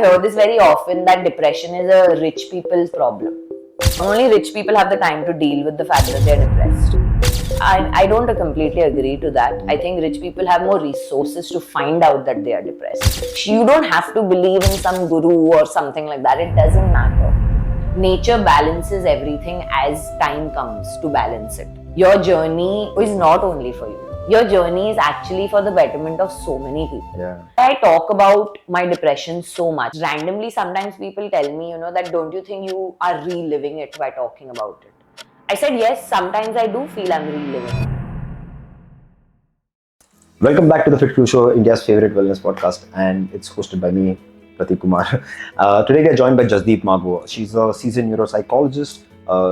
hear this very often, that depression is a rich people's problem. Only rich people have the time to deal with the fact that they're depressed. I don't completely agree to that. I think rich people have more resources to find out that they are depressed. You don't have to believe in some guru or something like that. It doesn't matter. Nature balances everything as time comes to balance it. Your journey is not only for you. Your journey is actually for the betterment of so many people. Yeah. I talk about my depression so much. Randomly, sometimes people tell me, that don't you think you are reliving it by talking about it? I said, yes, sometimes I do feel I'm reliving it. Welcome back to the FitCru Show, India's favorite wellness podcast, and it's hosted by me, Pratik Kumar. Today we are joined by Jasdeep Magwo. She's a seasoned neuropsychologist.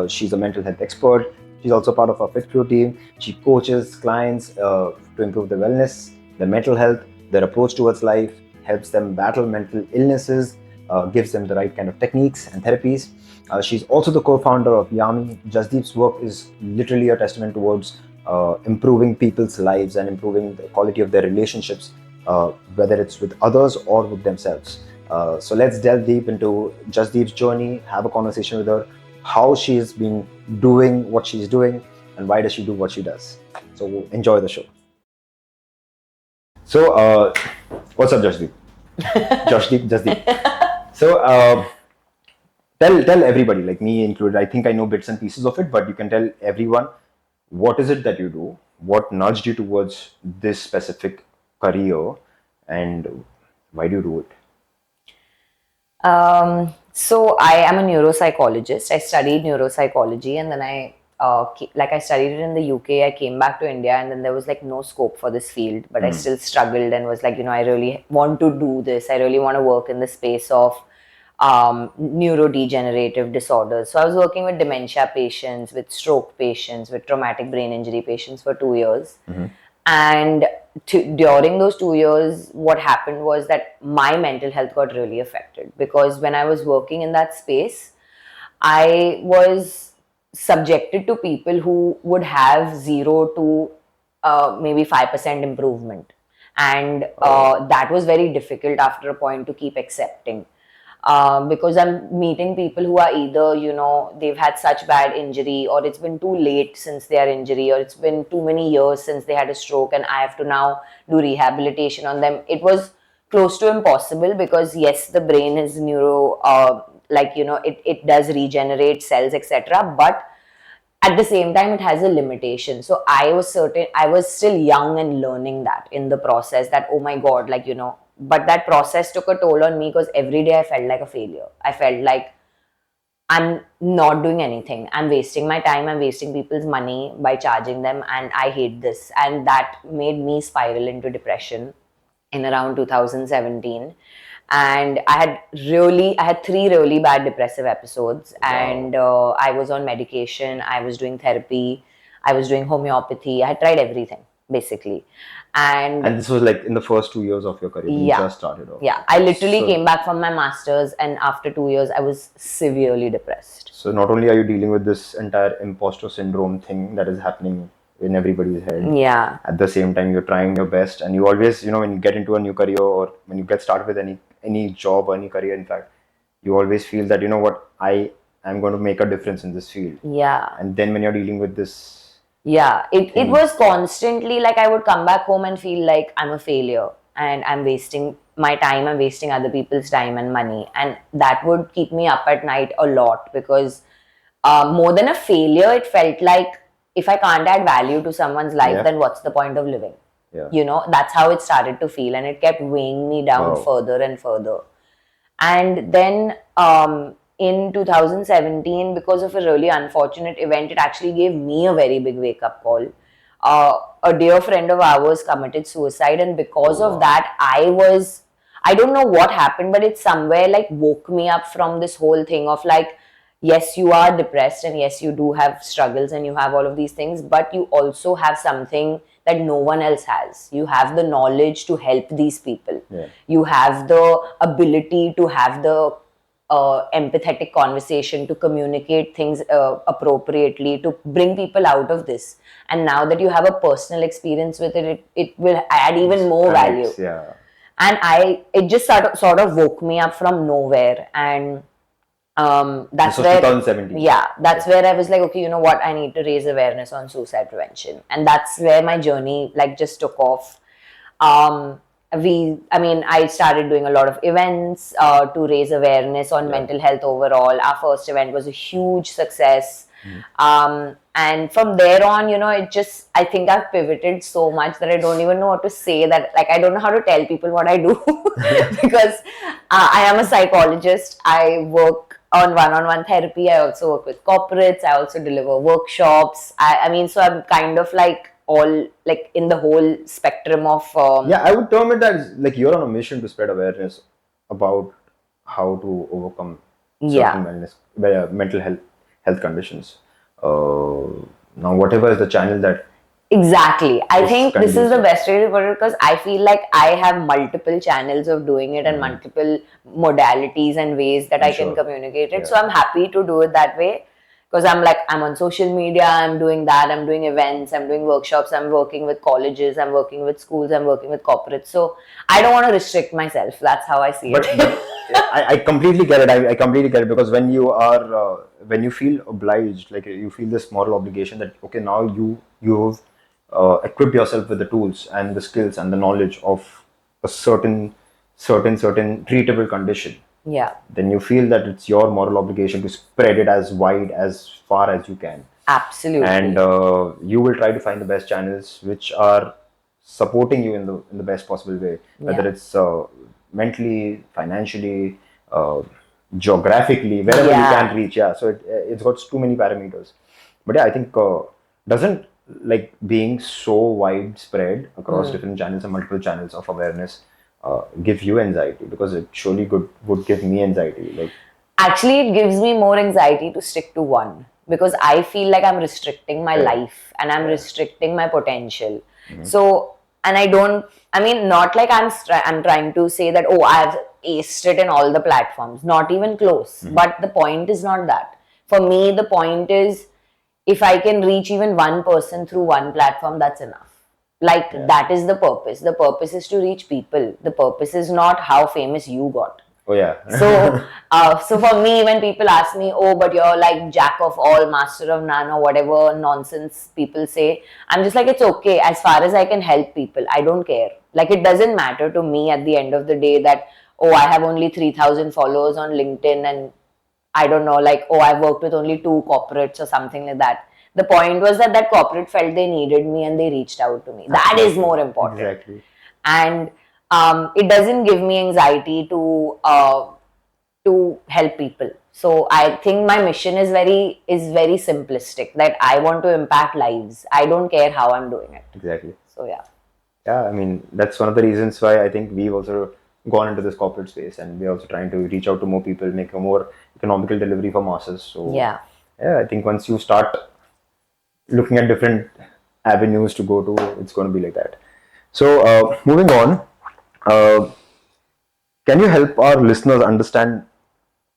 She's a mental health expert. She's also part of our FitCru team. She coaches clients to improve their wellness, their mental health, their approach towards life, helps them battle mental illnesses, gives them the right kind of techniques and therapies. She's also the co-founder of Yami. Jasdeep's work is literally a testament towards improving people's lives and improving the quality of their relationships, whether it's with others or with themselves. So let's delve deep into Jasdeep's journey, have a conversation with her, how she's been doing what she's doing, and why does she do what she does. So enjoy the show. So what's up, Jasdeep? Jasdeep. So tell everybody, like me included, I think I know bits and pieces of it, but you can tell everyone, what is it that you do? What nudged you towards this specific career, and why do you do it? So I am a neuropsychologist. I studied neuropsychology, and then I studied it in the UK. I came back to India, and then there was like no scope for this field, but I still struggled and was like, I really want to do this. I really want to work in the space of neurodegenerative disorders. So I was working with dementia patients, with stroke patients, with traumatic brain injury patients for 2 years. And during those 2 years, what happened was that my mental health got really affected, because when I was working in that space, I was subjected to people who would have 0 to maybe 5% improvement. And that was very difficult after a point to keep accepting. Because I'm meeting people who are either, they've had such bad injury, or it's been too late since their injury, or it's been too many years since they had a stroke, and I have to now do rehabilitation on them. It was close to impossible, because yes, the brain is it does regenerate cells, etc. But at the same time, it has a limitation. So I was still young and learning that in the process, that, oh my God, but that process took a toll on me, because every day I felt like a failure. I felt like I'm not doing anything. I'm wasting my time. I'm wasting people's money by charging them, and I hate this. And that made me spiral into depression in around 2017. And I had 3 really bad depressive episodes. Wow. And I was on medication, I was doing therapy, I was doing homeopathy, I had tried everything, basically. And this was like in the first 2 years of your career, you just started off. Yeah, I literally came back from my master's, and after 2 years, I was severely depressed. So not only are you dealing with this entire imposter syndrome thing that is happening in everybody's head, yeah, at the same time you're trying your best, and you always, when you get into a new career, or when you get started with any job or any career, in fact, you always feel that, I am going to make a difference in this field. Yeah. And then when you're dealing with this, it was constantly like I would come back home and feel like I'm a failure, and I'm wasting my time, I'm wasting other people's time and money, and that would keep me up at night a lot, because more than a failure, it felt like, if I can't add value to someone's life, then what's the point of living? Yeah. That's how it started to feel, and it kept weighing me down further and further. And then in 2017, because of a really unfortunate event, it actually gave me a very big wake-up call. A dear friend of ours committed suicide, and because of that, I don't know what happened, but it somewhere like woke me up from this whole thing of like, yes, you are depressed, and yes, you do have struggles, and you have all of these things, but you also have something that no one else has. You have the knowledge to help these people. Yeah. You have the ability to have the empathetic conversation, to communicate things appropriately, to bring people out of this. And now that you have a personal experience with it, it will add even more value. Yeah. and it just sort of woke me up from nowhere. And that's This was where 2017. Yeah, that's where I was like, okay, you know what, I need to raise awareness on suicide prevention. And that's where my journey like just took off. I started doing a lot of events to raise awareness on mental health overall. Our first event was a huge success. And from there on, I think I've pivoted so much that I don't even know what to say, that like I don't know how to tell people what I do because I am a psychologist. I work on one-on-one therapy. I also work with corporates. I also deliver workshops. So I'm kind of like all like in the whole spectrum of I would term it as like you're on a mission to spread awareness about how to overcome certain mental health conditions. Now, whatever is the channel that exactly. I think this is the conducive. best way to put it, because I feel like I have multiple channels of doing it and multiple modalities and ways that I can communicate it. So I'm happy to do it that way, because I'm on social media, I'm doing that, I'm doing events, I'm doing workshops, I'm working with colleges, I'm working with schools, I'm working with corporates. So I don't want to restrict myself. That's how I see it. I completely get it. I completely get it, because when you are when you feel obliged, like you feel this moral obligation that okay, now you've equipped yourself with the tools and the skills and the knowledge of a certain treatable condition. Yeah. Then you feel that it's your moral obligation to spread it as wide as far as you can. Absolutely. And you will try to find the best channels which are supporting you in the best possible way, whether it's mentally, financially, geographically, wherever you can reach. So it's got too many parameters. But I think doesn't like being so widespread across different channels and multiple channels of awareness give you anxiety? Because it surely would give me anxiety. Like, actually, it gives me more anxiety to stick to one, because I feel like I'm restricting my life and I'm restricting my potential. So, and not like I'm trying to say that, oh, I've aced it in all the platforms. Not even close. But the point is not that. For me, the point is, if I can reach even one person through one platform, that's enough. Like, that is the purpose. The purpose is to reach people. The purpose is not how famous you got. oh yeah. So for me, when people ask me, oh, but you're like jack of all, master of none, or whatever nonsense people say, I'm just like, it's okay. As far as I can help people, I don't care. Like, it doesn't matter to me at the end of the day that, oh, I have only 3,000 followers on LinkedIn and I don't know, like, oh, I've worked with only 2 corporates or something like that. The point was that corporate felt they needed me and they reached out to me. That is more important. Exactly. And it doesn't give me anxiety to help people. So I think my mission is very simplistic, that I want to impact lives. I don't care how I'm doing it. Exactly. So yeah. Yeah, I mean, that's one of the reasons why I think we've also gone into this corporate space, and we're also trying to reach out to more people, make a more economical delivery for masses. So yeah, I think once you start looking at different avenues to go to, it's going to be like that. So moving on, can you help our listeners understand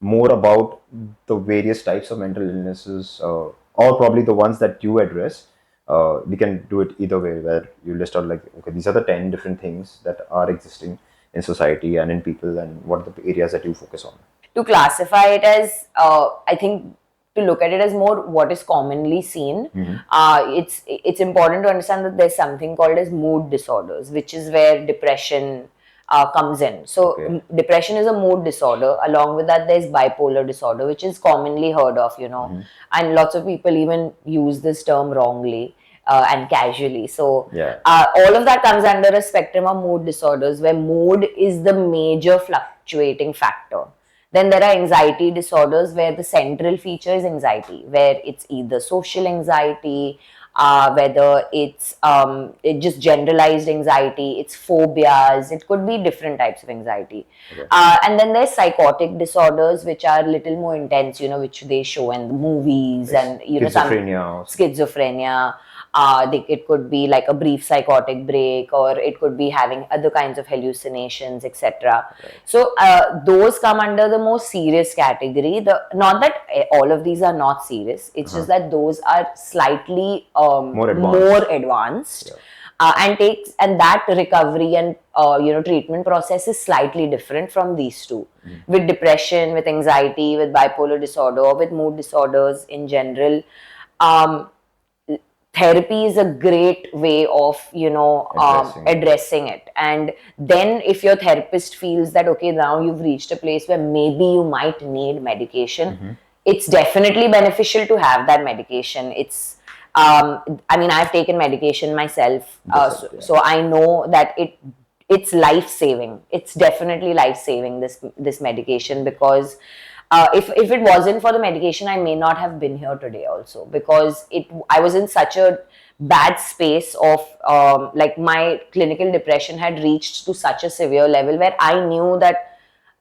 more about the various types of mental illnesses, or probably the ones that you address? We can do it either way, where you list out like, okay, these are the 10 different things that are existing in society and in people, and what are the areas that you focus on? To classify it as, I think, to look at it as more what is commonly seen. It's important to understand that there's something called as mood disorders, which is where depression comes in. So depression is a mood disorder. Along with that, there's bipolar disorder, which is commonly heard of, and lots of people even use this term wrongly and casually. So all of that comes under a spectrum of mood disorders, where mood is the major fluctuating factor. Then there are anxiety disorders, where the central feature is anxiety, where it's either social anxiety, whether it's just generalized anxiety, it's phobias, it could be different types of anxiety. And then there's psychotic disorders, which are a little more intense, which they show in the movies, and schizophrenia. It could be like a brief psychotic break, or it could be having other kinds of hallucinations, etc. So those come under the most serious category. Not that all of these are not serious, it's just that those are slightly more advanced. and that recovery and treatment process is slightly different from these two. With depression, with anxiety, with bipolar disorder, or with mood disorders in general, um, therapy is a great way of addressing it. And then if your therapist feels that okay, now you've reached a place where maybe you might need medication, it's definitely beneficial to have that medication. It's I mean, I've taken medication myself, so I know that it's life saving. It's definitely life saving, this medication, because if it wasn't for the medication, I may not have been here today also, because I was in such a bad space of like my clinical depression had reached to such a severe level where I knew that,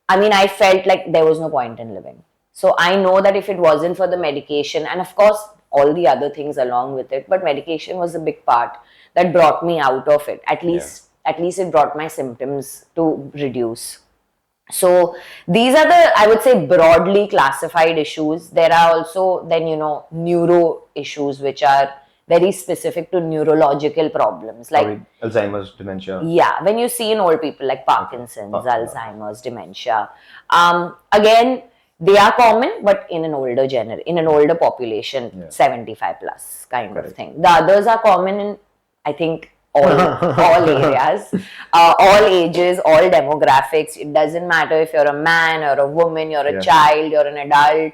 I mean, I felt like there was no point in living. So I know that if it wasn't for the medication, and of course all the other things along with it, but medication was a big part that brought me out of it. At least it brought my symptoms to reduce. So these are the, I would say, broadly classified issues. There are also then, neuro issues, which are very specific to neurological problems, like Alzheimer's, dementia. Yeah, when you see in old people like Parkinson's, Alzheimer's, dementia. Again, they are common, but in an older population, 75 plus kind of thing. The others are common in, I think, all areas, all ages, all demographics. It doesn't matter if you're a man or a woman, you're a child, you're an adult.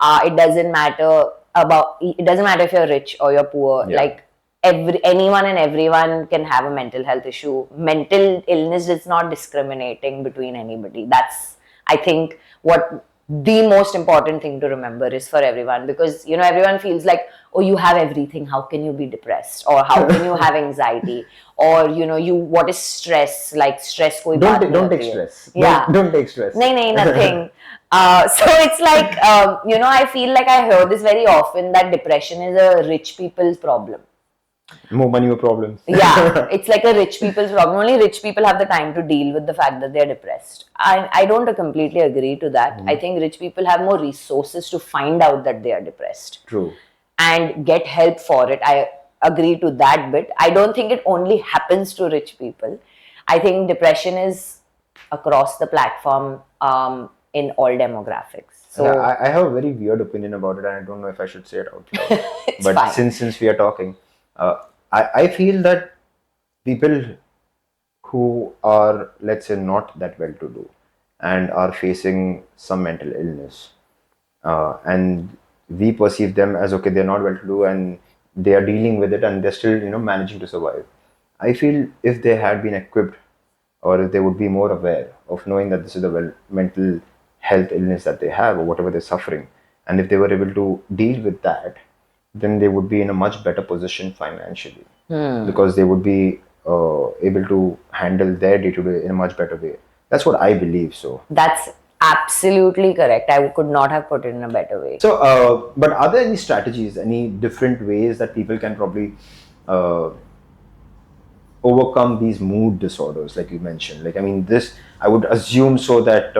It doesn't matter if you're rich or you're poor. Like anyone and everyone can have a mental health issue. Mental illness is not discriminating between anybody. That's, I think, what the most important thing to remember is for everyone, because everyone feels like, oh, you have everything, how can you be depressed, or how can you have anxiety, or what is stress, like stress koi baat nahi Don't hoti take hai. stress. Yeah, Don't take stress. nahi, nothing. So it's like I feel like I hear this very often, that depression is a rich people's problem. More money, more problems. Yeah, it's like a rich people's problem. Only rich people have the time to deal with the fact that they're depressed. I don't completely agree to that. I think rich people have more resources to find out that they are depressed. True. And get help for it. I agree to that bit. I don't think it only happens to rich people. I think depression is across the platform in all demographics. So I have a very weird opinion about it, and I don't know if I should say it out loud. But fine. since we are talking, I feel that people who are, let's say, not that well to do and are facing some mental illness, and we perceive them as okay, they're not well to do and they are dealing with it and they're still managing to survive. I feel if they had been equipped, or if they would be more aware of knowing that this is the mental health illness that they have or whatever they're suffering, and if they were able to deal with that, then they would be in a much better position financially, because they would be able to handle their day-to-day in a much better way. That's what I believe. So that's absolutely correct. I could not have put it in a better way. So, but are there any strategies, any different ways that people can probably overcome these mood disorders, like you mentioned? Like, I mean, this, I would assume so that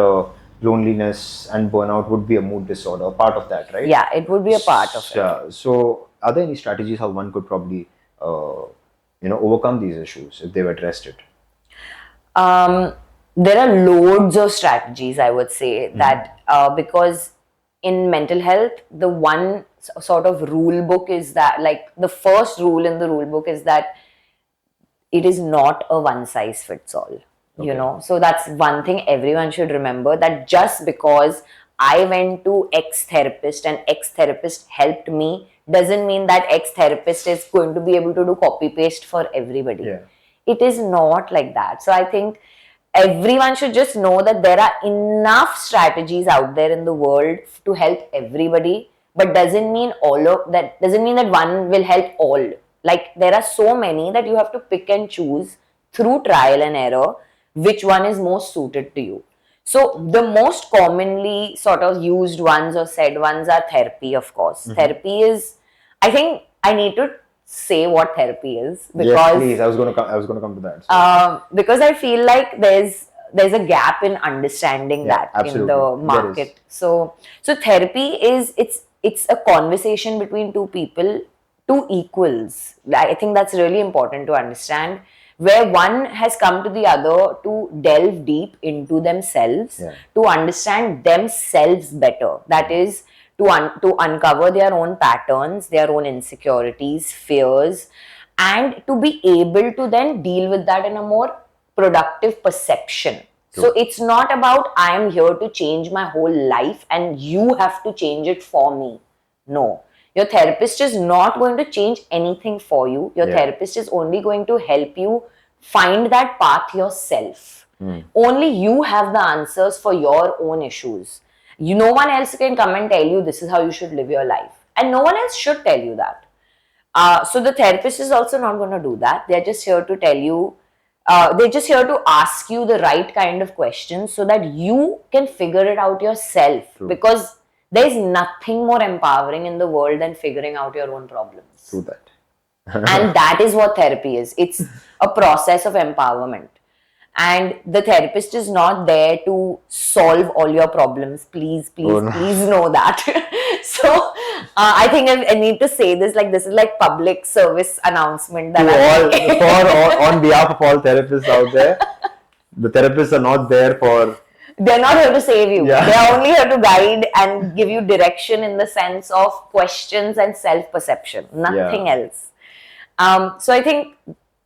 loneliness and burnout would be a mood disorder, a part of that, right? Yeah, it would be a part of it. So, are there any strategies how one could probably, overcome these issues if they've addressed it? There are loads of strategies, I would say, that because in mental health, the one sort of rule book is that, like, the first rule in the rule book is that it is not a one size fits all. So that's one thing everyone should remember, that just because I went to X therapist and X therapist helped me doesn't mean that X therapist is going to be able to do copy paste for everybody. It is not like that. So I think everyone should just know that there are enough strategies out there in the world to help everybody, but doesn't mean that one will help all. Like, there are so many that you have to pick and choose through trial and error which one is most suited to you. So the most commonly sort of used ones or said ones are therapy, of course. Therapy is, I think I need to say what therapy is, because yes, please. I was going to come to that. So. Because I feel like there's a gap in understanding that in the market. So therapy is, it's a conversation between two people two equals. I think that's really important to understand, where one has come to the other to delve deep into themselves, to understand themselves better. That is, to uncover their own patterns, their own insecurities, fears, and to be able to then deal with that in a more productive perception. So it's not about I am here to change my whole life and you have to change it for me. No. Your therapist is not going to change anything for you. Your therapist is only going to help you find that path yourself. Only you have the answers for your own issues. No one else can come and tell you this is how you should live your life. And no one else should tell you that. So the therapist is also not going to do that. They're just here to tell you, they're just here to ask you the right kind of questions so that you can figure it out yourself. Because there's nothing more empowering in the world than figuring out your own problems. True that. And that is what therapy is. It's a process of empowerment. And the therapist is not there to solve all your problems. Please know that. So I think I need to say this, like this is like public service announcement that on behalf of all therapists out there, the therapists are not there for... They're not here to save you. They're only here to guide and give you direction in the sense of questions and self-perception. Nothing else. So I think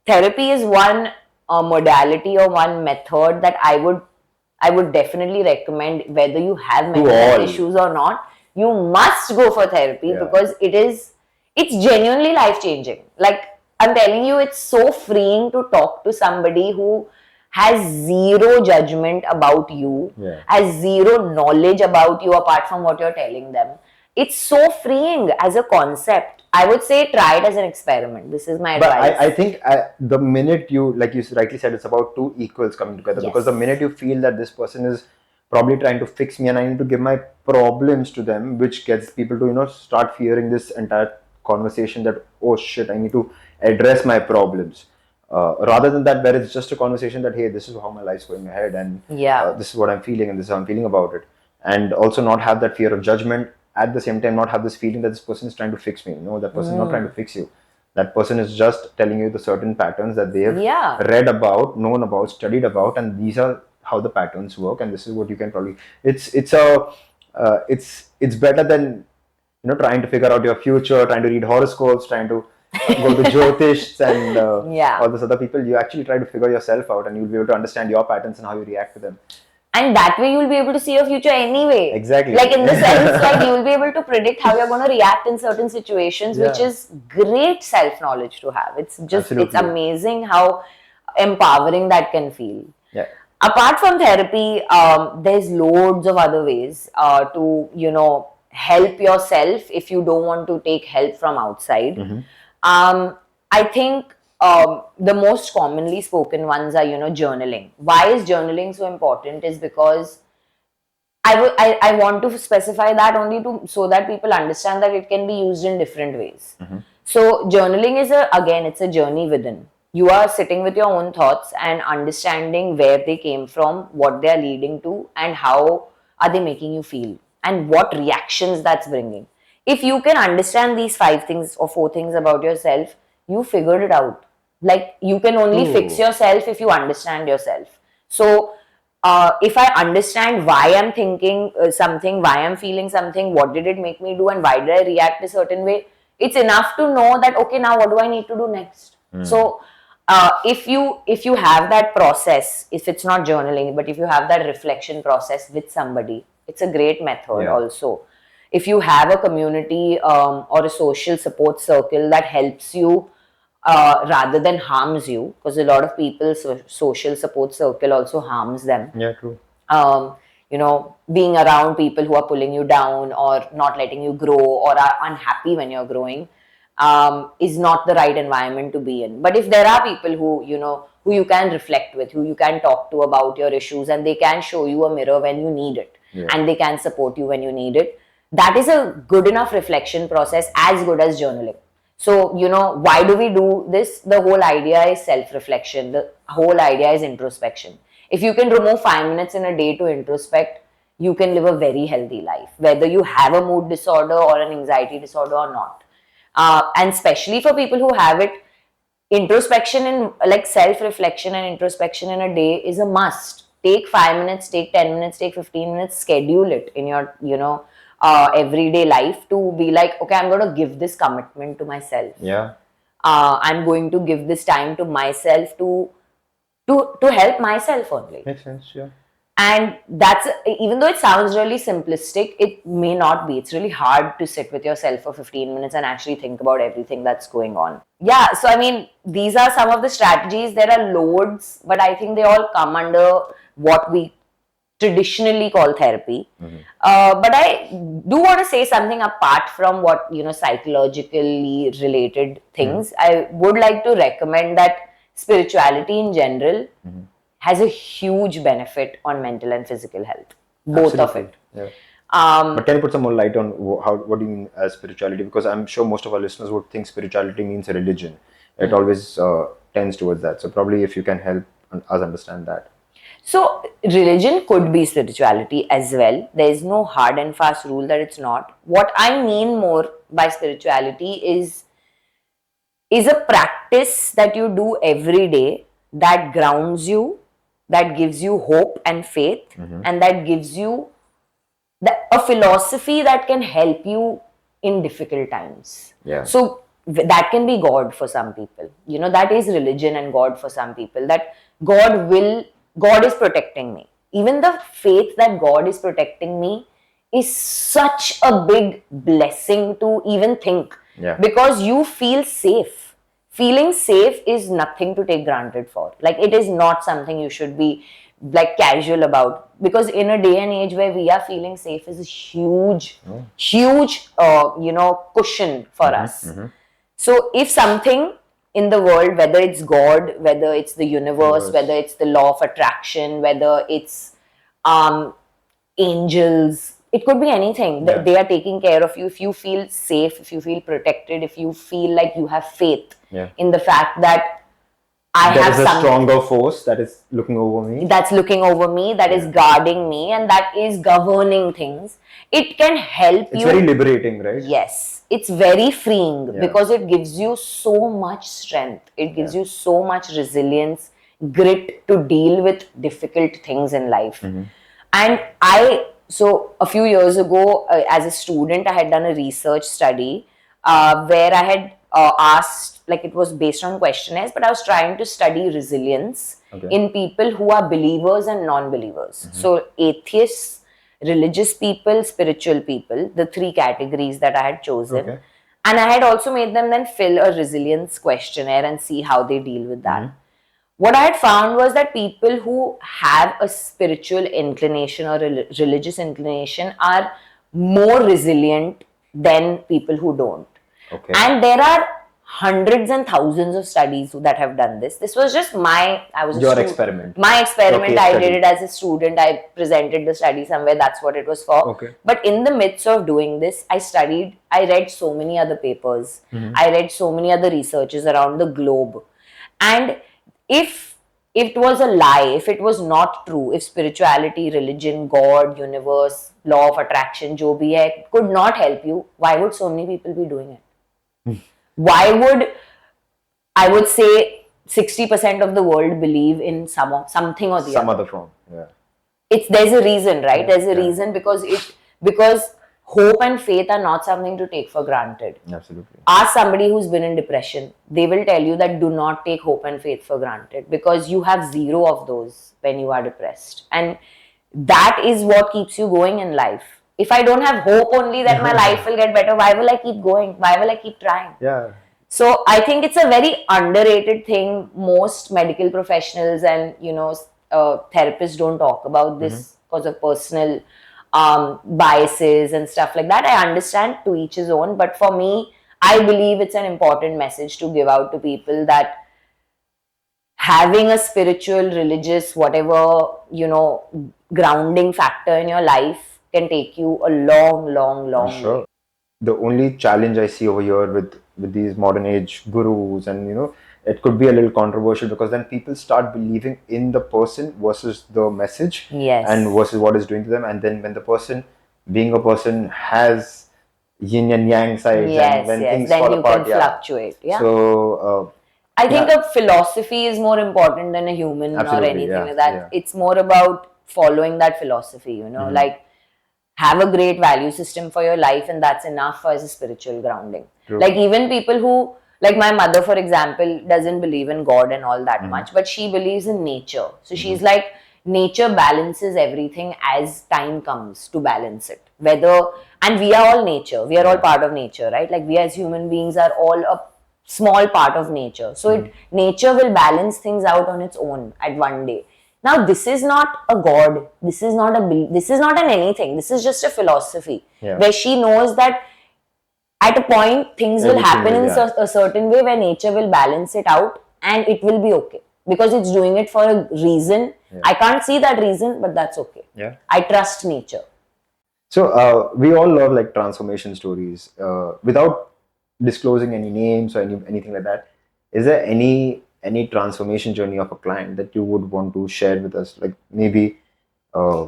therapy is one modality or one method that I would definitely recommend, whether you have mental health issues or not. You must go for therapy because it's genuinely life-changing. Like, I'm telling you, it's so freeing to talk to somebody who has zero judgment about you, has zero knowledge about you apart from what you're telling them. It's so freeing as a concept. I would say try it as an experiment. This is my advice. But I think the minute you, like you rightly said, it's about two equals coming together. Because the minute you feel that this person is probably trying to fix me and I need to give my problems to them, which gets people to, start fearing this entire conversation that, oh shit, I need to address my problems. Rather than that, where it's just a conversation that, hey, this is how my life's going ahead and this is what I'm feeling and this is how I'm feeling about it. And also not have that fear of judgment. At the same time, not have this feeling that this person is trying to fix me. No, that person is not trying to fix you. That person is just telling you the certain patterns that they have read about, known about, studied about, and these are how the patterns work. And this is what you can probably. It's better than trying to figure out your future, trying to read horoscopes, trying to go to Jyotish and all those other people. You actually try to figure yourself out, and you'll be able to understand your patterns and how you react to them. And that way you'll be able to see your future anyway. Exactly. Like in the sense, like you'll be able to predict how you're going to react in certain situations, which is great self-knowledge to have. It's just, it's amazing how empowering that can feel. Yeah. Apart from therapy, there's loads of other ways to, help yourself if you don't want to take help from outside. I think the most commonly spoken ones are, journaling. Why is journaling so important is because I want to specify that only so that people understand that it can be used in different ways. So journaling is it's a journey within. You are sitting with your own thoughts and understanding where they came from, what they are leading to, and how are they making you feel, and what reactions that's bringing. If you can understand these 5 things or 4 things about yourself, you figured it out. Like, you can only fix yourself if you understand yourself. So, if I understand why I'm thinking something, why I'm feeling something, what did it make me do, and why did I react a certain way, it's enough to know that, okay, now what do I need to do next? So, if you have that process, if it's not journaling, but if you have that reflection process with somebody, it's a great method also. If you have a community or a social support circle that helps you rather than harms you, because a lot of people's social support circle also harms them. Yeah, true. Being around people who are pulling you down or not letting you grow or are unhappy when you're growing is not the right environment to be in. But if there are people who you can reflect with, who you can talk to about your issues, and they can show you a mirror when you need it, and they can support you when you need it, that is a good enough reflection process, as good as journaling. So, why do we do this? The whole idea is self-reflection. The whole idea is introspection. If you can remove 5 minutes in a day to introspect, you can live a very healthy life, whether you have a mood disorder or an anxiety disorder or not. And especially for people who have it, introspection and like self-reflection and introspection in a day is a must. Take 5 minutes, take 10 minutes, take 15 minutes, schedule it in your, everyday life to be like, okay, I'm going to give this commitment to myself. Yeah. I'm going to give this time to myself to help myself only. Makes sense, yeah. And that's, even though it sounds really simplistic, it may not be. It's really hard to sit with yourself for 15 minutes and actually think about everything that's going on. Yeah, so I mean, these are some of the strategies. There are loads, but I think they all come under what we traditionally call therapy. But I do want to say something apart from what, psychologically related things. I would like to recommend that spirituality in general has a huge benefit on mental and physical health, both of it. Yeah. But can you put some more light on what do you mean as spirituality? Because I'm sure most of our listeners would think spirituality means a religion. It always tends towards that. So probably if you can help us understand that. So religion could be spirituality as well. There is no hard and fast rule that it's not. What I mean more by spirituality is a practice that you do every day that grounds you, that gives you hope and faith, and that gives you a philosophy that can help you in difficult times. Yeah. So that can be God for some people. That is religion and God for some people. That God is protecting me. Even the faith that God is protecting me is such a big blessing to even think. Yeah. Because you feel safe. Feeling safe is nothing to take granted for. Like, it is not something you should be like casual about, because in a day and age where we are feeling safe is a huge cushion for us. So if something in the world, whether it's God, whether it's the universe, whether it's the law of attraction, whether it's angels, it could be anything. Yeah. They are taking care of you. If you feel safe, if you feel protected, if you feel like you have faith in the fact that there is a stronger force that is looking over me. That's looking over me, that is guarding me, and that is governing things. It can help you. It's very liberating, right? Yes. It's very freeing because it gives you so much strength. It gives you so much resilience, grit to deal with difficult things in life. And so a few years ago, as a student, I had done a research study where I had asked, like, it was based on questionnaires, but I was trying to study resilience in people who are believers and non-believers. So atheists, religious people, spiritual people, the three categories that I had chosen. And I had also made them then fill a resilience questionnaire and see how they deal with that. What I had found was that people who have a spiritual inclination or a religious inclination are more resilient than people who don't. And there are hundreds and thousands of studies that have done this. This was just experiment. My experiment. I did it as a student. I presented the study somewhere. That's what it was for. But in the midst of doing this, I read so many other papers. I read so many other researches around the globe. And if it was a lie, if it was not true, if spirituality, religion, God, universe, law of attraction, jo bhi hai, could not help you, why would so many people be doing it? Why would, I would say, 60% of the world believe in something or the other? Some other form, yeah. There's a reason, right? There's a reason because hope and faith are not something to take for granted. Absolutely. Ask somebody who's been in depression. They will tell you that do not take hope and faith for granted, because you have zero of those when you are depressed. And that is what keeps you going in life. If I don't have hope only that my life will get better, why will I keep going? Why will I keep trying? Yeah. So I think it's a very underrated thing. Most medical professionals and therapists don't talk about this because of personal biases and stuff like that. I understand, to each his own, but for me, I believe it's an important message to give out to people that having a spiritual, religious, whatever, grounding factor in your life can take you a long way. The only challenge I see over here with these modern age gurus, and it could be a little controversial, because then people start believing in the person versus the message, and versus what it's doing to them. And then when the person, being a person, has yin and yang sides, and Yes, when yes. things Then fall you apart, can yeah. fluctuate. Yeah. So I think yeah, a philosophy is more important than a human or absolutely, anything yeah, like that. yeah. It's more about following that philosophy, you know, like have a great value system for your life, and that's enough as a spiritual grounding. True. Like even people who, like my mother, for example, doesn't believe in God and all that much, but she believes in nature. So she's like, nature balances everything as time comes to balance it. And we are all nature, we are all part of nature, right? Like we as human beings are all a small part of nature. So nature will balance things out on its own at one day. Now, this is not a god. This is not this is not an anything. This is just a philosophy where she knows that at a point things will happen in a certain way where nature will balance it out and it will be okay because it's doing it for a reason. I can't see that reason, but that's okay. Yeah. I trust nature. So we all love like transformation stories. Without disclosing any names or anything like that, is there any transformation journey of a client that you would want to share with us? Like maybe uh,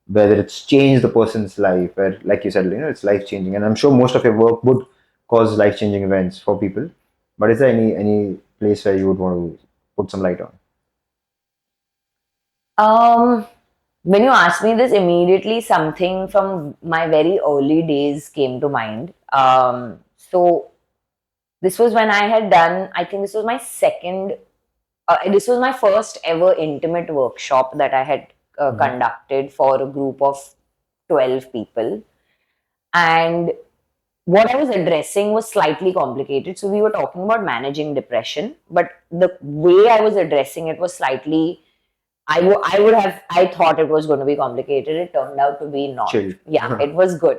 whether it's changed the person's life, where like you said, it's life changing, and I'm sure most of your work would cause life changing events for people. But is there any place where you would want to put some light on? When you asked me this, immediately something from my very early days came to mind. So this was when I had done, I think this was my this was my first ever intimate workshop that I had conducted for a group of 12 people. And what I was addressing was slightly complicated. So we were talking about managing depression, but the way I was addressing it was slightly, I thought it was going to be complicated. It turned out to be not. Chill. Yeah, it was good.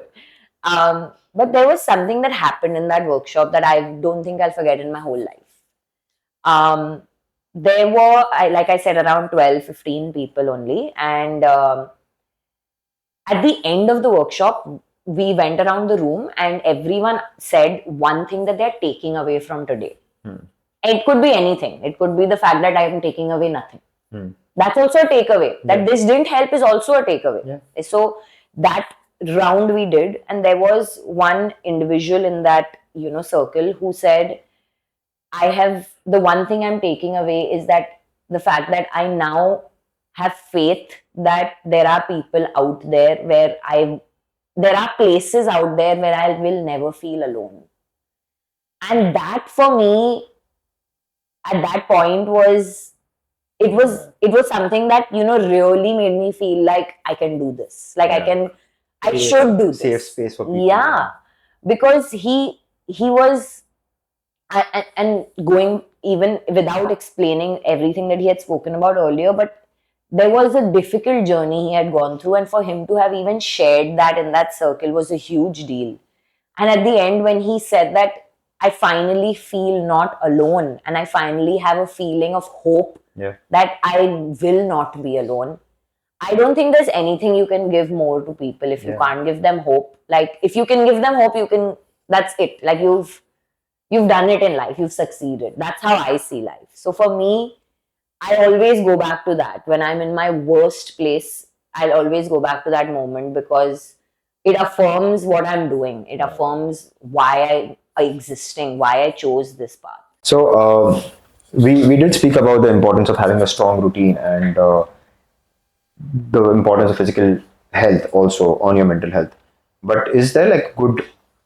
But there was something that happened in that workshop that I don't think I'll forget in my whole life. There were, like I said, around 12, 15 people only. And at the end of the workshop, we went around the room and everyone said one thing that they're taking away from today. It could be anything. It could be the fact that I am taking away nothing. That's also a takeaway. That this didn't help is also a takeaway. So that round we did, and there was one individual in that circle who said, the one thing I'm taking away is that the fact that I now have faith that there are people out there there are places out there where I will never feel alone. And that for me at that point was something that really made me feel like I can do this. Like I should do this. Safe space for people. Yeah, because he was, and going even without explaining everything that he had spoken about earlier, but there was a difficult journey he had gone through, and for him to have even shared that in that circle was a huge deal. And at the end, when he said that, I finally feel not alone, and I finally have a feeling of hope that I will not be alone. I don't think there's anything you can give more to people if you can't give them hope. Like if you can give them hope, that's it. Like you've done it in life, you've succeeded. That's how I see life. So for me, I always go back to that. When I'm in my worst place, I'll always go back to that moment because it affirms what I'm doing. It affirms why I'm existing, why I chose this path. So we did speak about the importance of having a strong routine and the importance of physical health also on your mental health. But is there like good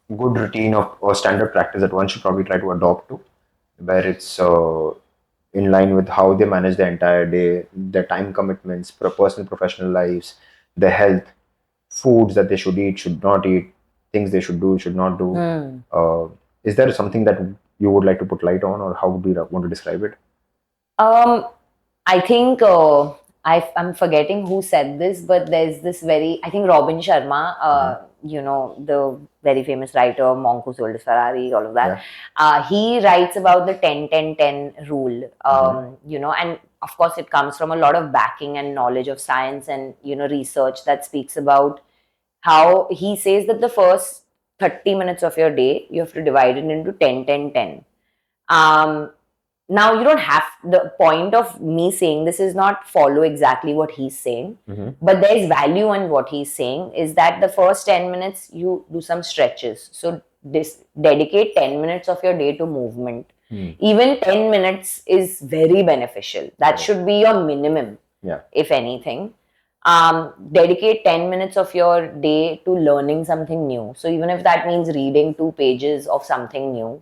routine or standard practice that one should probably try to adopt to, where it's in line with how they manage their entire day, their time commitments, personal professional lives, their health, foods that they should eat, should not eat, things they should do, should not do. Is there something that you would like to put light on, or how would you want to describe it? I think I'm forgetting who said this, but there's this I think Robin Sharma, the very famous writer, Monk Who Sold His Ferrari, all of that. He writes about the 10-10-10 rule, and of course it comes from a lot of backing and knowledge of science and, research that speaks about how he says that the first 30 minutes of your day, you have to divide it into 10-10-10. now you don't have, the point of me saying this is not follow exactly what he's saying, but there's value in what he's saying, is that the first 10 minutes you do some stretches. So dedicate 10 minutes of your day to movement. Even 10 minutes is very beneficial. That should be your minimum, if anything. Dedicate 10 minutes of your day to learning something new. So even if that means reading 2 pages of something new,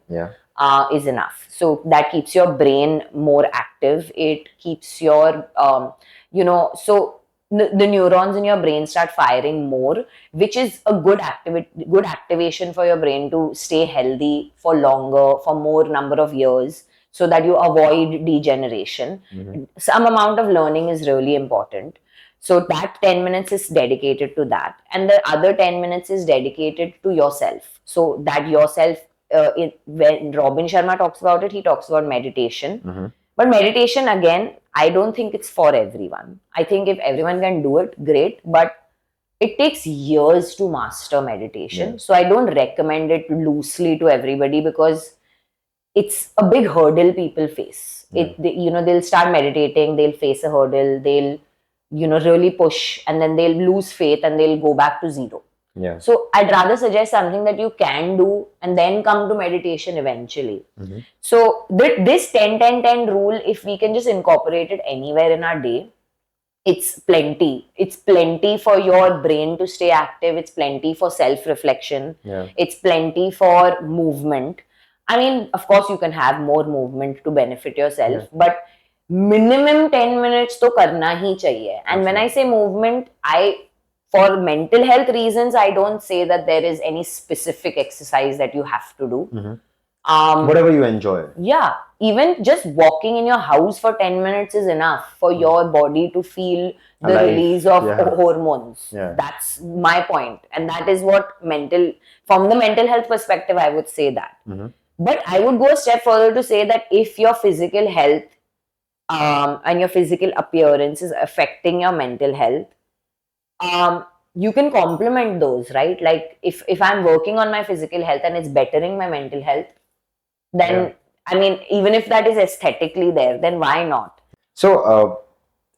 is enough. So that keeps your brain more active. It keeps your, so the neurons in your brain start firing more, which is a good activation for your brain to stay healthy for longer, for more number of years, so that you avoid degeneration. Some amount of learning is really important. So that 10 minutes is dedicated to that. And the other 10 minutes is dedicated to yourself. So that yourself, when Robin Sharma talks about it, he talks about meditation. But meditation, again, I don't think it's for everyone. I think if everyone can do it, great. But it takes years to master meditation. So I don't recommend it loosely to everybody, because it's a big hurdle people face. They'll start meditating, they'll face a hurdle, they'll really push, and then they'll lose faith and they'll go back to zero. So I'd rather suggest something that you can do and then come to meditation eventually. So this 10-10-10 rule, if we can just incorporate it anywhere in our day, it's plenty. It's plenty for your brain to stay active. It's plenty for self-reflection. It's plenty for movement. I mean, of course, you can have more movement to benefit yourself, but minimum 10 minutes to karna hi chahiye. And when I say movement, for mental health reasons, I don't say that there is any specific exercise that you have to do. Whatever you enjoy. Yeah, even just walking in your house for 10 minutes is enough for your body to feel the release of hormones. That's my point. And that is what from the mental health perspective, I would say that. But I would go a step further to say that if your physical health and your physical appearance is affecting your mental health, you can complement those, right? Like if I'm working on my physical health and it's bettering my mental health, then I mean, even if that is aesthetically there, then why not? So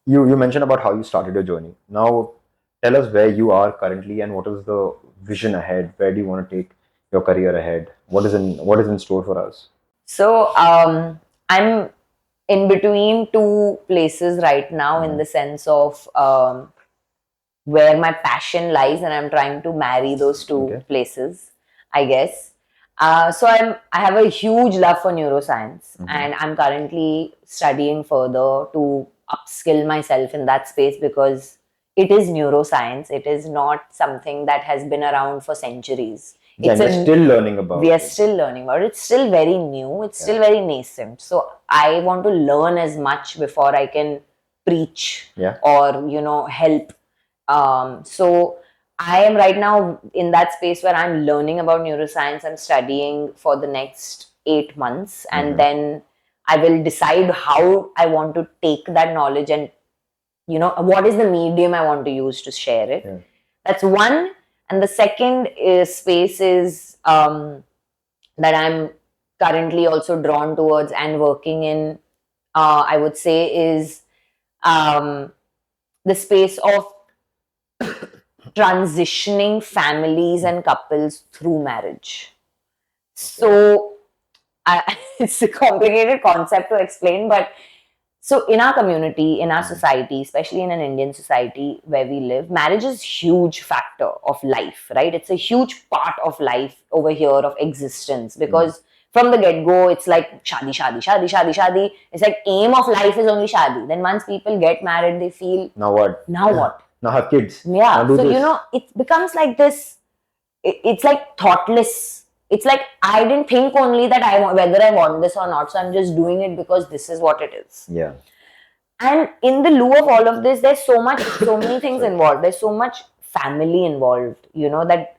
you mentioned about how you started your journey. Now tell us where you are currently and what is the vision ahead. Where do you want to take your career ahead? What is in store for us? So I'm in between two places right now, in the sense of where my passion lies, and I'm trying to marry those two places, I guess. So I have a huge love for neuroscience, and I'm currently studying further to upskill myself in that space, because it is neuroscience. It is not something that has been around for centuries. We're still learning about it. We are still learning about it. It's still very new. It's still very nascent. So I want to learn as much before I can preach or, help. So I am right now in that space where I'm learning about neuroscience. I'm studying for the next 8 months, and then I will decide how I want to take that knowledge and, what is the medium I want to use to share it. That's one. And the second space is that I'm currently also drawn towards and working in, I would say, is the space of transitioning families and couples through marriage. So it's a complicated concept to explain, but so in our community, in our society, especially in an Indian society where we live, marriage is a huge factor of life, right? It's a huge part of life over here, of existence, because from the get-go, it's like shadi, shadi, shadi, shadi, shadi. It's like aim of life is only shadi. Then once people get married, they feel, now what? Now what? Now have kids. Yeah. So, it becomes like this, it's like thoughtless. It's like, I didn't think only that whether I want this or not. So I'm just doing it because this is what it is. Yeah. And in the lieu of all of this, there's so many things involved. There's so much family involved, that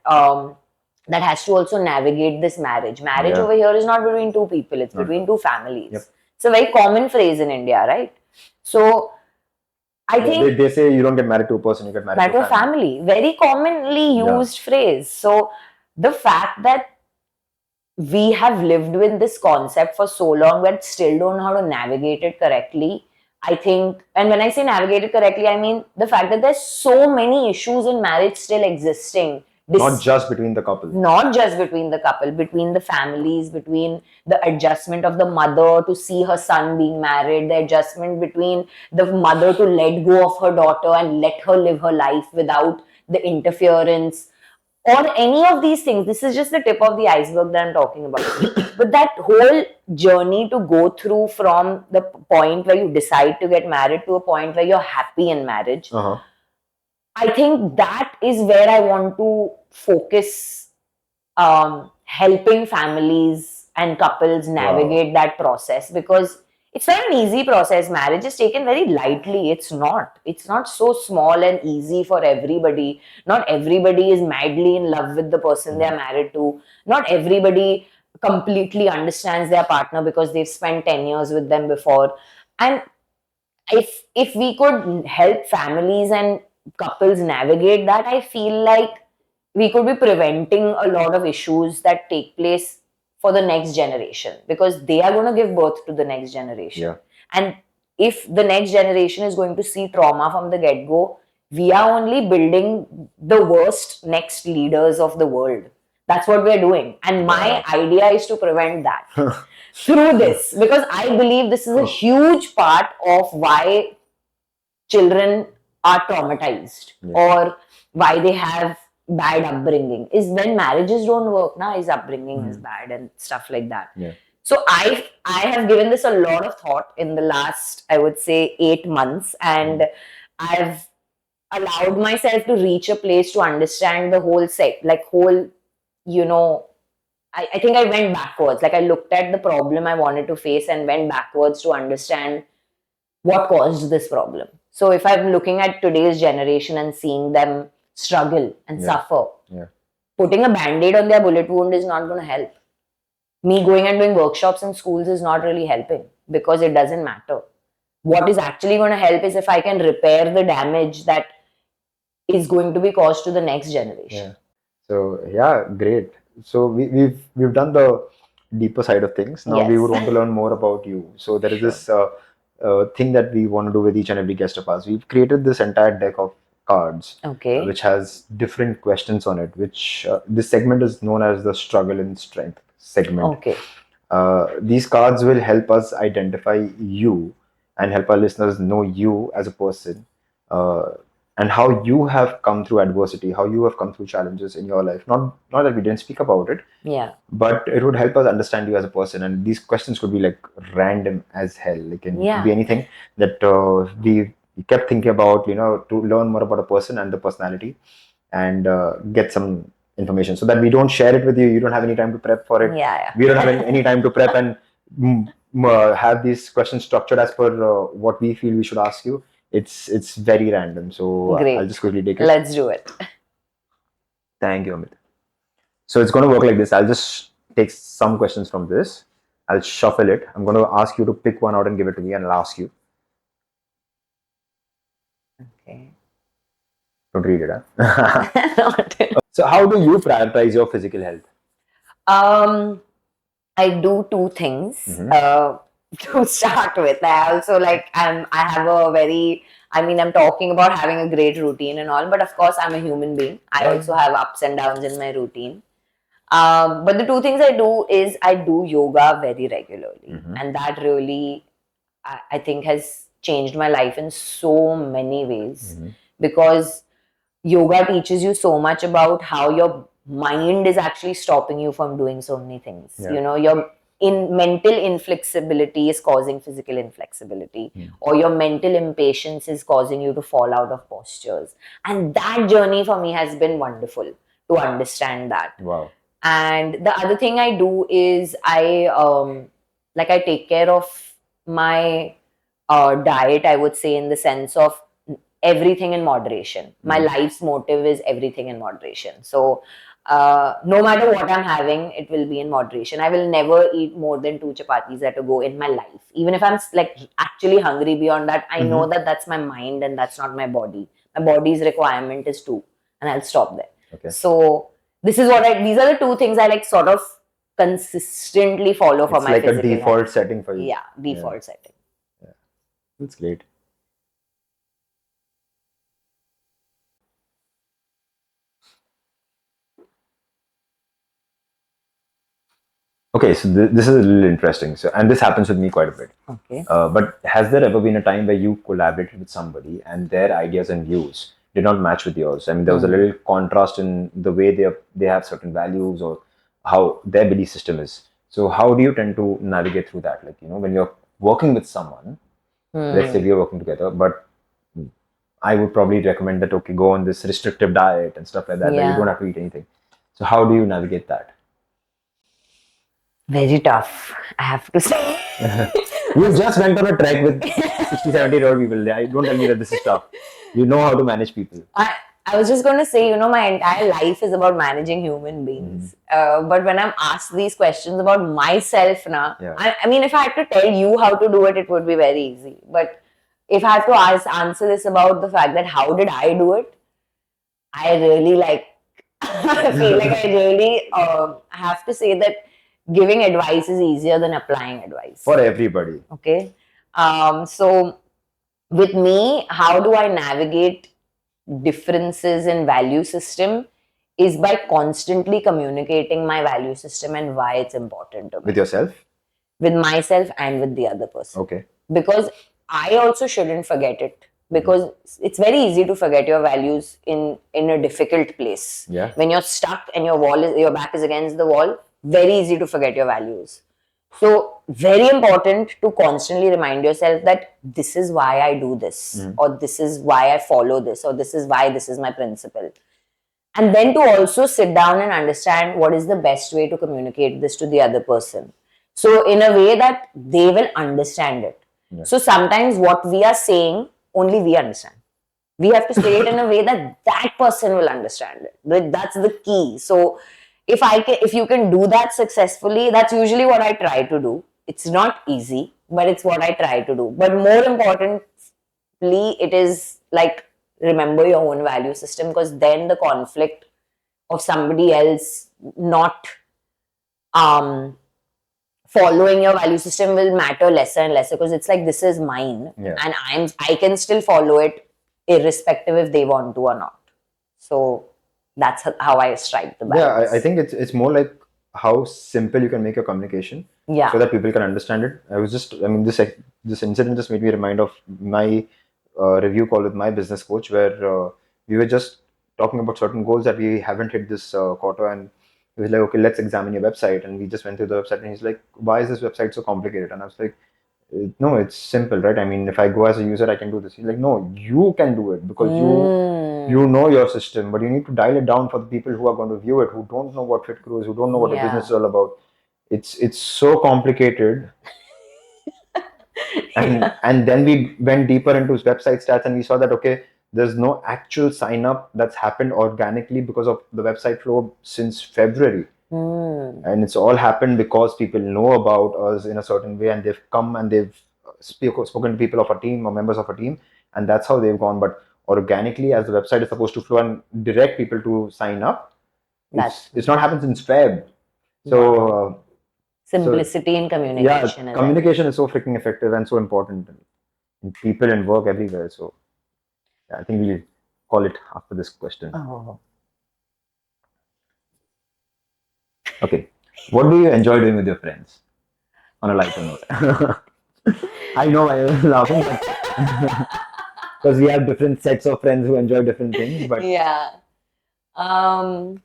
has to also navigate this marriage. Marriage over here is not between two people. It's between two families. It's a very common phrase in India, right? So I think they say you don't get married to a person, you get married to a family. Very commonly used phrase. So the fact that we have lived with this concept for so long but still don't know how to navigate it correctly. I think, and when I say navigate it correctly, I mean the fact that there's so many issues in marriage still existing. Not just between the couple. Not just between the couple, between the families, between the adjustment of the mother to see her son being married, the adjustment between the mother to let go of her daughter and let her live her life without the interference, or any of these things. This is just the tip of the iceberg that I'm talking about. But that whole journey to go through from the point where you decide to get married to a point where you're happy in marriage, I think that is where I want to focus, helping families and couples navigate that process, because it's not an easy process. Marriage is taken very lightly. It's not so small and easy for everybody. Not everybody is madly in love with the person they are married to. Not everybody completely understands their partner because they've spent 10 years with them before. And if we could help families and couples navigate that, I feel like we could be preventing a lot of issues that take place for the next generation, because they are going to give birth to the next generation. Yeah. And if the next generation is going to see trauma from the get-go, we are only building the worst next leaders of the world. That's what we're doing. And my idea is to prevent that through this, because I believe this is a huge part of why children are traumatized or why they have bad upbringing, is when marriages don't work, his upbringing is bad and stuff like that. So I have given this a lot of thought in the last, I would say, 8 months, and I've allowed myself to reach a place to understand the whole I think I went backwards. Like, I looked at the problem I wanted to face and went backwards to understand what caused this problem. So if I'm looking at today's generation and seeing them struggle and suffer, putting a band-aid on their bullet wound is not going to help. Me going and doing workshops in schools is not really helping, because it doesn't matter. What is actually going to help is if I can repair the damage that is going to be caused to the next generation. So yeah, great. So we've done the deeper side of things. Now we would want to learn more about you. So there is this thing that we want to do with each and every guest of ours. We've created this entire deck of cards, which has different questions on it. Which this segment is known as the struggle and strength segment. These cards will help us identify you and help our listeners know you as a person. And how you have come through adversity, how you have come through challenges in your life. Not that we didn't speak about it, but it would help us understand you as a person. And these questions could be like random as hell. It can be anything that we kept thinking about, to learn more about a person and the personality, and get some information, so that we don't share it with you. You don't have any time to prep for it. We don't have any time to prep and have these questions structured as per what we feel we should ask you. It's very random. So I'll just quickly take it. Let's do it. Thank you, Amit. So it's going to work like this. I'll just take some questions from this. I'll shuffle it. I'm going to ask you to pick one out and give it to me, and I'll ask you. Okay. Don't read it, huh? So how do you prioritize your physical health? I do two things. To start with, I also I'm talking about having a great routine and all, but of course I'm a human being. I also have ups and downs in my routine. But the two things I do is I do yoga very regularly, and that really, I think, has changed my life in so many ways, because yoga teaches you so much about how your mind is actually stopping you from doing so many things. Your mental inflexibility is causing physical inflexibility, or your mental impatience is causing you to fall out of postures. And that journey for me has been wonderful to understand that. Wow. And the other thing I do is I take care of my diet, I would say, in the sense of everything in moderation. My life's motive is everything in moderation. So no matter what I'm having, it will be in moderation. I will never eat more than 2 chapatis at a go in my life. Even if I'm actually hungry beyond that, I know that that's my mind and that's not my body. My body's requirement is 2, and I'll stop there. So these are the two things I sort of consistently follow for It's my like a physical default health. setting for you. Yeah, default setting. That's great. Okay, so this is a little interesting. So, and this happens with me quite a bit. Okay. But has there ever been a time where you collaborated with somebody and their ideas and views did not match with yours? I mean, there was a little contrast in the way they have certain values or how their belief system is. So, how do you tend to navigate through that? Like, when you're working with someone, let's say we are working together, but I would probably recommend that, okay, go on this restrictive diet and stuff like that, where you don't Yeah. have to eat anything. So, how do you navigate that? Very tough, I have to say. You just went on a trek with 60, 70-year-old people. Don't tell me that this is tough. You know how to manage people. I was just going to say, my entire life is about managing human beings. But when I'm asked these questions about myself now, Yeah. I mean, if I had to tell you how to do it, it would be very easy. But if I had to answer this about the fact that how did I do it, I really I feel like I really have to say that giving advice is easier than applying advice. For everybody. Okay. So with me, how do I navigate differences in value system is by constantly communicating my value system and why it's important to me. With yourself? With myself and with the other person. Okay. Because I also shouldn't forget it. Because it's very easy to forget your values in a difficult place. Yeah. When you're stuck and your back is against the wall, very easy to forget your values. So very important to constantly remind yourself that this is why I do this, or this is why I follow this, or this is why this is my principle. And then to also sit down and understand what is the best way to communicate this to the other person. So in a way that they will understand it. Yeah. So sometimes what we are saying, only we understand. We have to say it in a way that that person will understand it. That's the key. So if you can do that successfully, that's usually what I try to do. It's not easy, but it's what I try to do. But more importantly, it is like remember your own value system, because then the conflict of somebody else not following your value system will matter lesser and lesser, because it's like this is mine. Yeah. And I can still follow it irrespective if they want to or not. So that's how I strike the balance. Yeah, I think it's more like how simple you can make your communication, yeah, so that people can understand it. This incident just made me remind of my review call with my business coach, where we were just talking about certain goals that we haven't hit this quarter, and he was like, okay, let's examine your website. And we just went through the website, and he's like, why is this website so complicated? And I was like, no, it's simple, right? I mean, if I go as a user, I can do this. He's like, no, you can do it, because you know your system, but you need to dial it down for the people who are going to view it, who don't know what FitCru is, who don't know what a business is all about. It's so complicated. And then we went deeper into his website stats, and we saw that, okay, there's no actual sign up that's happened organically because of the website flow since February. And it's all happened because people know about us in a certain way, and they've come and they've spoken to people of a team or members of a team, and that's how they've gone. But organically, as the website is supposed to flow and direct people to sign up, it's not happened since Feb. So simplicity in communication. Yeah, communication is so freaking effective and so important in people and work everywhere. So yeah, I think we'll call it after this question. Oh. Okay. What do you enjoy doing with your friends? On a lighter note. I know I was laughing, because we have different sets of friends who enjoy different things. But yeah, I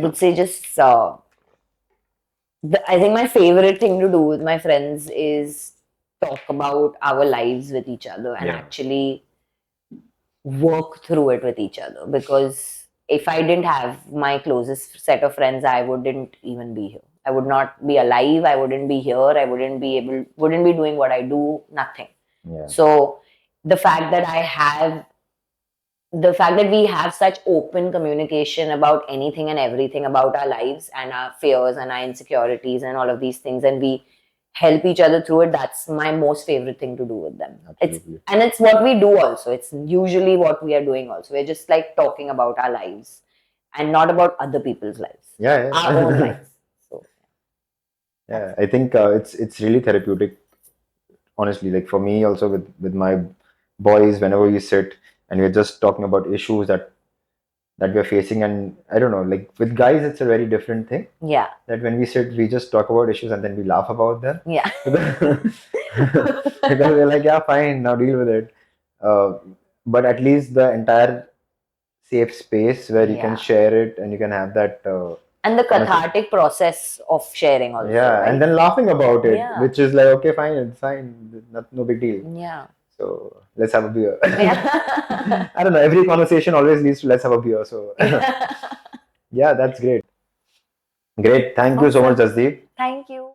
would say just I think my favorite thing to do with my friends is talk about our lives with each other and actually work through it with each other, because if I didn't have my closest set of friends, I wouldn't even be here. I would not be alive. I wouldn't be here. I wouldn't be doing what I do. Nothing. Yeah. So the fact that we have such open communication about anything and everything about our lives and our fears and our insecurities and all of these things, and we help each other through it, that's my most favorite thing to do with them. It's what we do also. It's usually what we are doing also. We're just like talking about our lives and not about other people's lives. Yeah, yeah. Our own lives. So Yeah, I think it's really therapeutic. Honestly, like for me also with my boys, whenever we sit and we're just talking about issues that we're facing, and I don't know, like with guys, it's a very different thing. yeah, That when we sit, we just talk about issues and then we laugh about them. yeah, Because we're like, yeah, fine, now deal with it. Uh, but at least the entire safe space where you can yeah. share it and you can have that. And the Honestly. cathartic process of sharing also. Yeah, right? and then laughing about it, Yeah. which is like, okay, fine, it's fine, no big deal. Yeah. So let's have a beer. Yeah. I don't know, every conversation always leads to let's have a beer. So yeah, that's great. Great. Thank you so much, Awesome. Jasdeep. Thank you.